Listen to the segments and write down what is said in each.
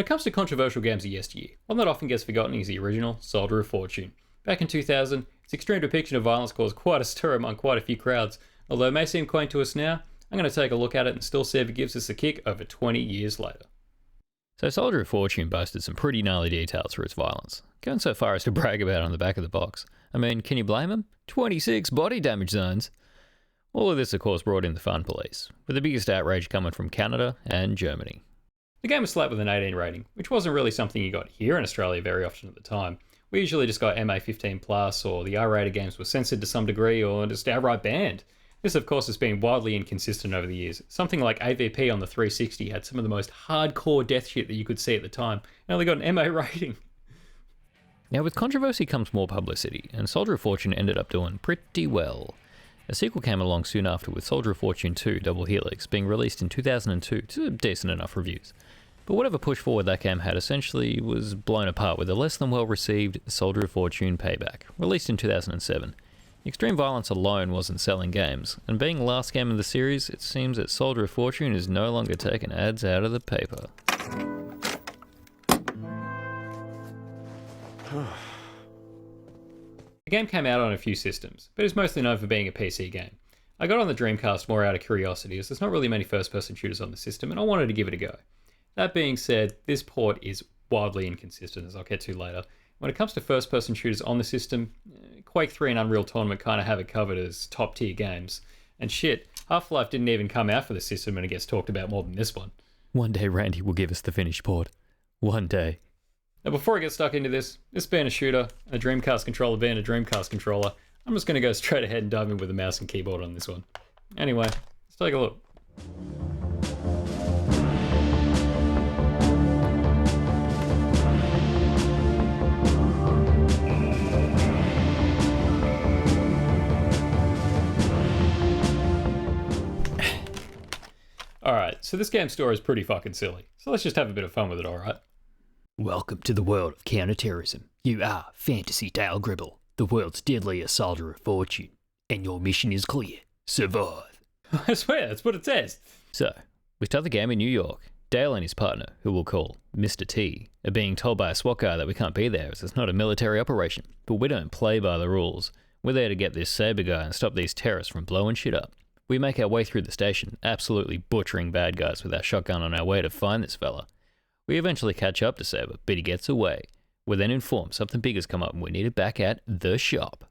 When it comes to controversial games of yesteryear, one that often gets forgotten is the original Soldier of Fortune. Back in 2000, its extreme depiction of violence caused quite a stir among quite a few crowds. Although it may seem quaint to us now, I'm going to take a look at it and still see if it gives us a kick over 20 years later. So Soldier of Fortune boasted some pretty gnarly details for its violence, going so far as to brag about it on the back of the box. I mean, can you blame him? 26 body damage zones! All of this of course brought in the fun police, with the biggest outrage coming from Canada and Germany. The game was slapped with an 18 rating, which wasn't really something you got here in Australia very often at the time. We usually just got MA 15+, or the R-rated games were censored to some degree, or just outright banned. This of course has been wildly inconsistent over the years. Something like AVP on the 360 had some of the most hardcore death shit that you could see at the time, and only got an MA rating. Now with Controversy comes more publicity, and Soldier of Fortune ended up doing pretty well. A sequel came along soon after with Soldier of Fortune 2 Double Helix being released in 2002 to decent enough reviews. But whatever push forward that game had essentially was blown apart with a less than well received Soldier of Fortune Payback, released in 2007. Extreme violence alone wasn't selling games, and being the last game in the series, it seems that Soldier of Fortune is no longer taking ads out of the paper. The game came out on a few systems, but is mostly known for being a PC game. I got on the Dreamcast more out of curiosity, as there's not really many first-person shooters on the system, and I wanted to give it a go. That being said, this port is wildly inconsistent, as I'll get to later. When it comes to first-person shooters on the system, Quake 3 and Unreal Tournament kind of have it covered as top-tier games. And shit, Half-Life didn't even come out for the system and it gets talked about more than this one. One day Randy will give us the finished port. One day. Now before I get stuck into this being a shooter, a Dreamcast controller being a Dreamcast controller, I'm just going to go straight ahead and dive in with a mouse and keyboard on this one. Anyway, let's take a look. Alright, so this game's story is pretty fucking silly, so let's just have a bit of fun with it, alright? Welcome to the world of counterterrorism. You are Fantasy Dale Gribble, the world's deadliest soldier of fortune, and your mission is clear. Survive. I swear, that's what it says. So, we start the game in New York. Dale and his partner, who we'll call Mr. T, are being told by a SWAT guy that we can't be there as it's not a military operation, but we don't play by the rules. We're there to get this saber guy and stop these terrorists from blowing shit up. We make our way through the station, absolutely butchering bad guys with our shotgun on our way to find this fella. We eventually catch up to Saber, but he gets away. We're then informed something big has come up and we need it back at the shop.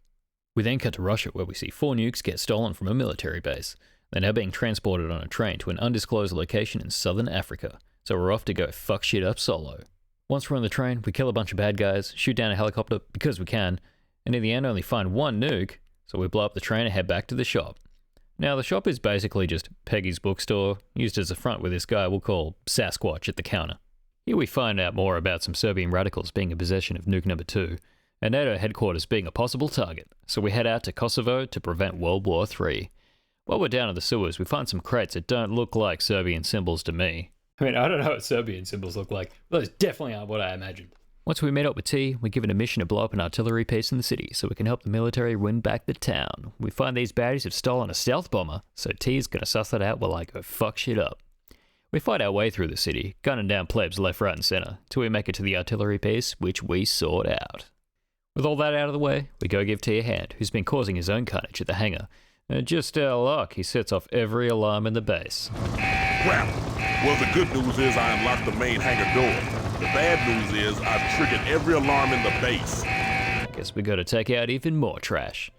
We then cut to Russia where we see 4 nukes get stolen from a military base. They're now being transported on a train to an undisclosed location in southern Africa, so we're off to go fuck shit up solo. Once we're on the train, we kill a bunch of bad guys, shoot down a helicopter because we can, and in the end only find 1 nuke, so we blow up the train and head back to the shop. Now, the shop is basically just Peggy's bookstore, used as a front with this guy we'll call Sasquatch at the counter. Here we find out more about some Serbian radicals being in possession of nuke number 2, and NATO headquarters being a possible target, so we head out to Kosovo to prevent World War III. While we're down in the sewers, we find some crates that don't look like Serbian symbols to me. I mean, I don't know what Serbian symbols look like, but those definitely aren't what I imagined. Once we meet up with T, we're given a mission to blow up an artillery piece in the city so we can help the military win back the town. We find these baddies have stolen a stealth bomber, so T is gonna suss that out while I go fuck shit up. We fight our way through the city, gunning down plebs left, right and centre, till we make it to the artillery piece, which we sort out. With all that out of the way, we go give T a hand, who's been causing his own carnage at the hangar. And just our luck, he sets off every alarm in the base. Well, the good news is I unlocked the main hangar door. The bad news is I've triggered every alarm in the base. Guess we gotta take out even more trash.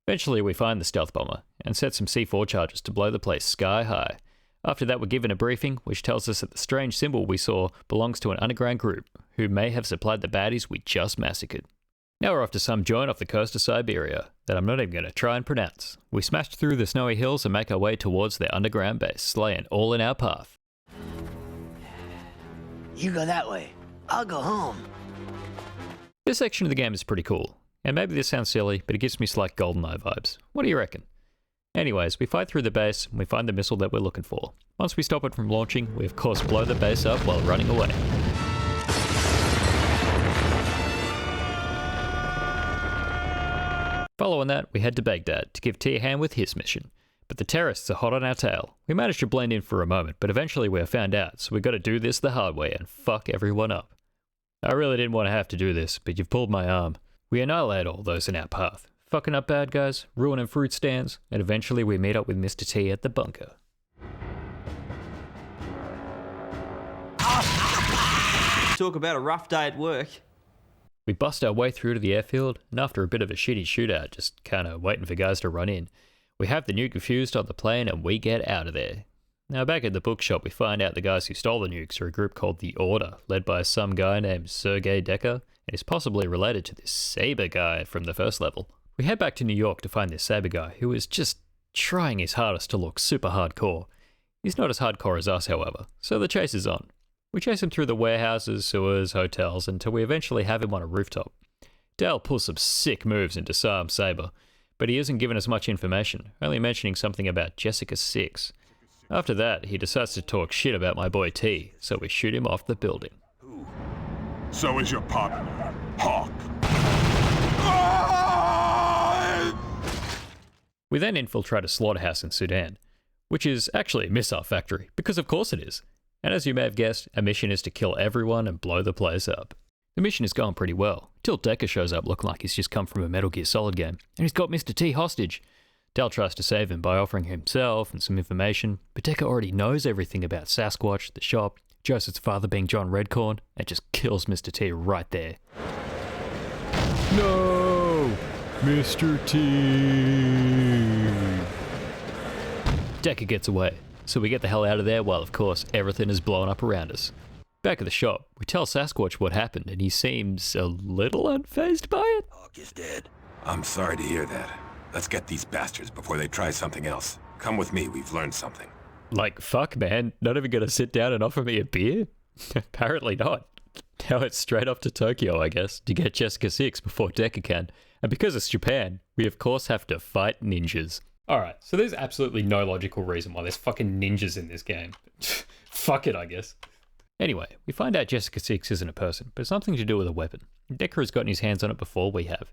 Eventually we find the stealth bomber, and set some C4 charges to blow the place sky high. After that we're given a briefing, which tells us that the strange symbol we saw belongs to an underground group, who may have supplied the baddies we just massacred. Now we're off to some joint off the coast of Siberia, that I'm not even gonna try and pronounce. We smash through the snowy hills and make our way towards their underground base, slaying all in our path. You go that way. I'll go home. This section of the game is pretty cool, and maybe this sounds silly, but it gives me slight GoldenEye vibes. What do you reckon? Anyways, we fight through the base, and we find the missile that we're looking for. Once we stop it from launching, we of course blow the base up while running away. Following that, we head to Baghdad to give T a hand with his mission. But the terrorists are hot on our tail. We managed to blend in for a moment, but eventually we are found out, so we got to do this the hard way and fuck everyone up. I really didn't want to have to do this, but you've pulled my arm. We annihilate all those in our path, fucking up bad guys, ruining fruit stands, and eventually we meet up with Mr. T at the bunker. Talk about a rough day at work. We bust our way through to the airfield, and after a bit of a shitty shootout, just kinda waiting for guys to run in, we have the nuke defused on the plane and we get out of there. Now back at the bookshop we find out the guys who stole the nukes are a group called the Order, led by some guy named Sergei Decker, and is possibly related to this Saber guy from the first level. We head back to New York to find this Saber guy, who is just trying his hardest to look super hardcore. He's not as hardcore as us, however, so the chase is on. We chase him through the warehouses, sewers, hotels, until we eventually have him on a rooftop. Dale pulls some sick moves and disarms Saber, but he isn't given us much information, only mentioning something about Jessica 6. After that, he decides to talk shit about my boy T, so we shoot him off the building. So is your partner, Hawk. We then infiltrate a slaughterhouse in Sudan, which is actually a missile factory, because of course it is. And as you may have guessed, our mission is to kill everyone and blow the place up. The mission is going pretty well, till Decker shows up looking like he's just come from a Metal Gear Solid game, and he's got Mr. T hostage. Dale tries to save him by offering himself and some information, but Decker already knows everything about Sasquatch, the shop, Joseph's father being John Redcorn, and just kills Mr. T right there. No! Mr. T! Decker gets away, so we get the hell out of there while, of course, everything is blowing up around us. Back at the shop, we tell Sasquatch what happened, and he seems a little unfazed by it. Hawk is dead. I'm sorry to hear that. Let's get these bastards before they try something else. Come with me, we've learned something. Like, fuck, man. Not even gonna sit down and offer me a beer? Apparently not. Now it's straight off to Tokyo, I guess, to get Jessica 6 before Decker can. And because it's Japan, we of course have to fight ninjas. Alright, so there's absolutely no logical reason why there's fucking ninjas in this game. Fuck it, I guess. Anyway, we find out Jessica 6 isn't a person, but it's something to do with a weapon. Decker has gotten his hands on it before we have.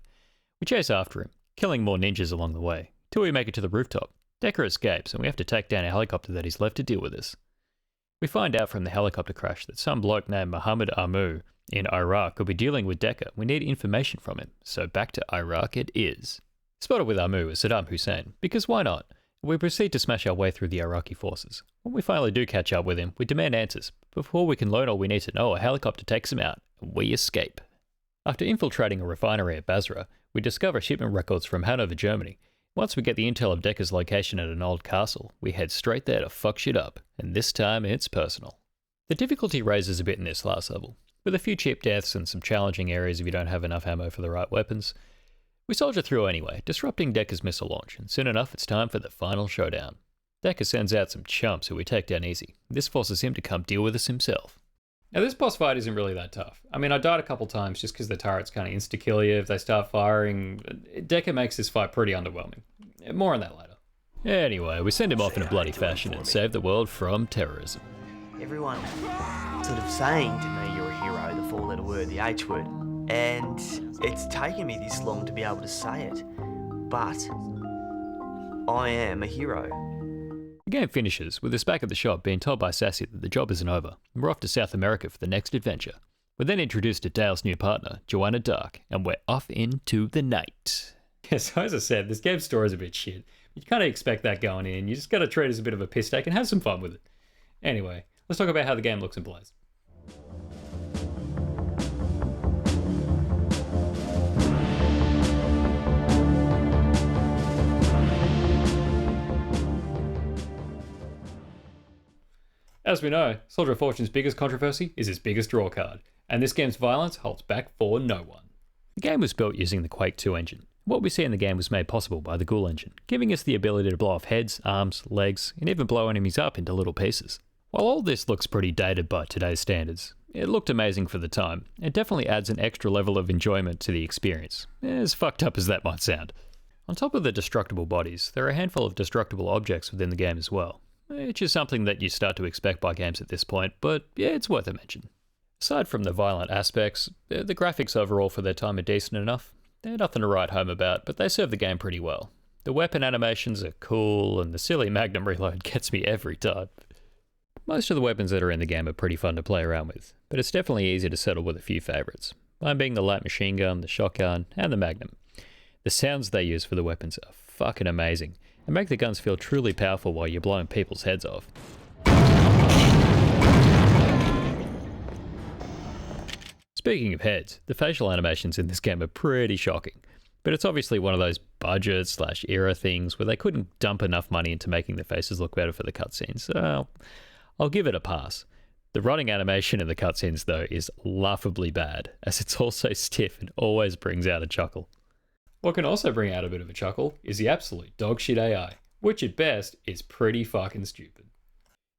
We chase after him, killing more ninjas along the way, till we make it to the rooftop. Decker escapes, and we have to take down a helicopter that he's left to deal with us. We find out from the helicopter crash that some bloke named Muhammad Amu in Iraq could be dealing with Decker. We need information from him, so back to Iraq it is. Spotted with Amu is Saddam Hussein, because why not? We proceed to smash our way through the Iraqi forces. When we finally do catch up with him, we demand answers. Before we can learn all we need to know, a helicopter takes him out, and we escape. After infiltrating a refinery at Basra, we discover shipment records from Hanover, Germany. Once we get the intel of Decker's location at an old castle, we head straight there to fuck shit up, and this time it's personal. The difficulty raises a bit in this last level, with a few cheap deaths and some challenging areas if you don't have enough ammo for the right weapons. We soldier through anyway, disrupting Decker's missile launch, and soon enough it's time for the final showdown. Decker sends out some chumps who we take down easy. This forces him to come deal with us himself. Now this boss fight isn't really that tough. I mean, I died a couple times just because the turrets kind of insta-kill you if they start firing. Decker makes this fight pretty underwhelming. More on that later. Anyway, we send him off in a bloody fashion and save the world from terrorism. Everyone sort of saying to me, you're a hero, the four-letter word, the H word. And it's taken me this long to be able to say it. But I am a hero. The game finishes with us back at the shop being told by Sassy that the job isn't over, and we're off to South America for the next adventure. We're then introduced to Dale's new partner, Joanna Dark, and we're off into the night. Yeah, so as I said, this game's story is a bit shit. You kind of expect that going in. You just got to treat it as a bit of a piss take and have some fun with it. Anyway, let's talk about how the game looks and plays. As we know, Soldier of Fortune's biggest controversy is its biggest draw card, and this game's violence holds back for no one. The game was built using the Quake 2 engine. What we see in the game was made possible by the Ghoul engine, giving us the ability to blow off heads, arms, legs, and even blow enemies up into little pieces. While all this looks pretty dated by today's standards, it looked amazing for the time. It definitely adds an extra level of enjoyment to the experience, as fucked up as that might sound. On top of the destructible bodies, there are a handful of destructible objects within the game as well, which is something that you start to expect by games at this point, but yeah, it's worth a mention. Aside from the violent aspects, the graphics overall for their time are decent enough. They're nothing to write home about, but they serve the game pretty well. The weapon animations are cool, and the silly Magnum reload gets me every time. Most of the weapons that are in the game are pretty fun to play around with, but it's definitely easy to settle with a few favourites. Mine being the light machine gun, the shotgun, and the Magnum. The sounds they use for the weapons are fucking amazing, and make the guns feel truly powerful while you're blowing people's heads off. Speaking of heads, the facial animations in this game are pretty shocking, but it's obviously one of those budget/era things where they couldn't dump enough money into making the faces look better for the cutscenes, so I'll give it a pass. The running animation in the cutscenes though is laughably bad, as it's also stiff and always brings out a chuckle. What can also bring out a bit of a chuckle is the absolute dogshit AI, which at best is pretty fucking stupid.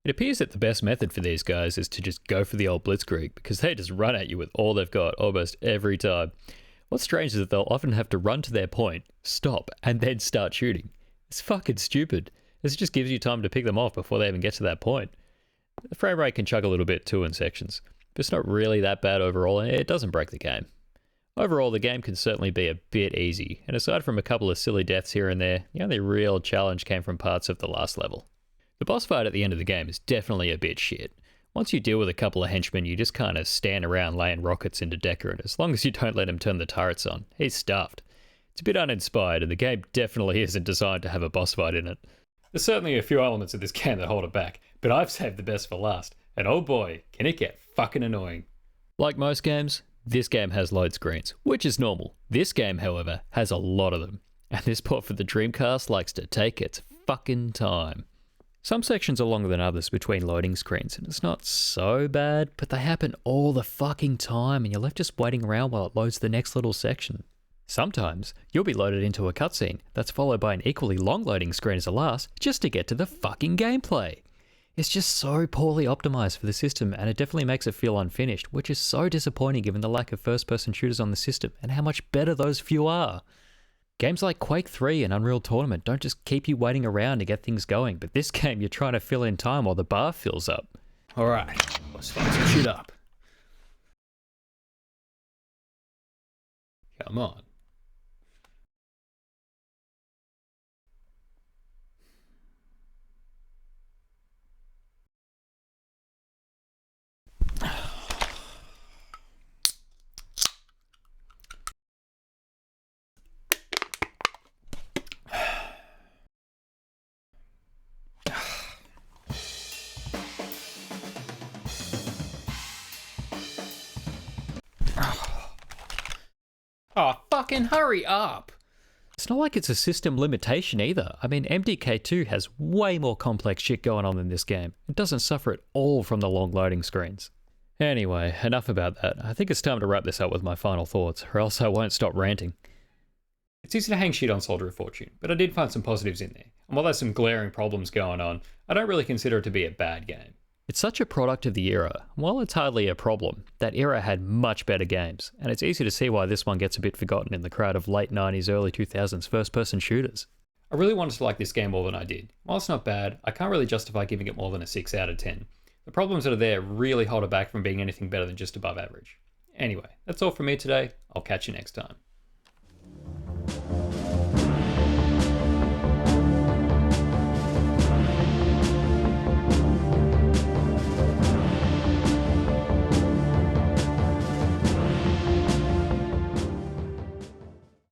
It appears that the best method for these guys is to just go for the old blitzkrieg, because they just run at you with all they've got almost every time. What's strange is that they'll often have to run to their point, stop, and then start shooting. It's fucking stupid. This just gives you time to pick them off before they even get to that point. The frame rate can chuck a little bit too in sections, but it's not really that bad overall, and it doesn't break the game. Overall, the game can certainly be a bit easy, and aside from a couple of silly deaths here and there, the only real challenge came from parts of the last level. The boss fight at the end of the game is definitely a bit shit. Once you deal with a couple of henchmen, you just kind of stand around laying rockets into Decker, and as long as you don't let him turn the turrets on, he's stuffed. It's a bit uninspired, and the game definitely isn't designed to have a boss fight in it. There's certainly a few elements of this game that hold it back, but I've saved the best for last, and oh boy, can it get fucking annoying. Like most games, this game has load screens, which is normal. This game, however, has a lot of them, and this port for the Dreamcast likes to take its fucking time. Some sections are longer than others between loading screens, and it's not so bad, but they happen all the fucking time, and you're left just waiting around while it loads the next little section. Sometimes, you'll be loaded into a cutscene that's followed by an equally long loading screen as the last, just to get to the fucking gameplay. It's just so poorly optimized for the system, and it definitely makes it feel unfinished, which is so disappointing given the lack of first-person shooters on the system, and how much better those few are. Games like Quake 3 and Unreal Tournament don't just keep you waiting around to get things going, but this game you're trying to fill in time while the bar fills up. Alright, let's start some shit up. Come on. Oh, fucking hurry up! It's not like it's a system limitation either. I mean, MDK2 has way more complex shit going on than this game. It doesn't suffer at all from the long loading screens. Anyway, enough about that. I think it's time to wrap this up with my final thoughts, or else I won't stop ranting. It's easy to hang shit on Soldier of Fortune, but I did find some positives in there. And while there's some glaring problems going on, I don't really consider it to be a bad game. It's such a product of the era. While it's hardly a problem, that era had much better games, and it's easy to see why this one gets a bit forgotten in the crowd of late 90s, early 2000s first-person shooters. I really wanted to like this game more than I did. While it's not bad, I can't really justify giving it more than a 6 out of 10. The problems that are there really hold it back from being anything better than just above average. Anyway, that's all from me today. I'll catch you next time.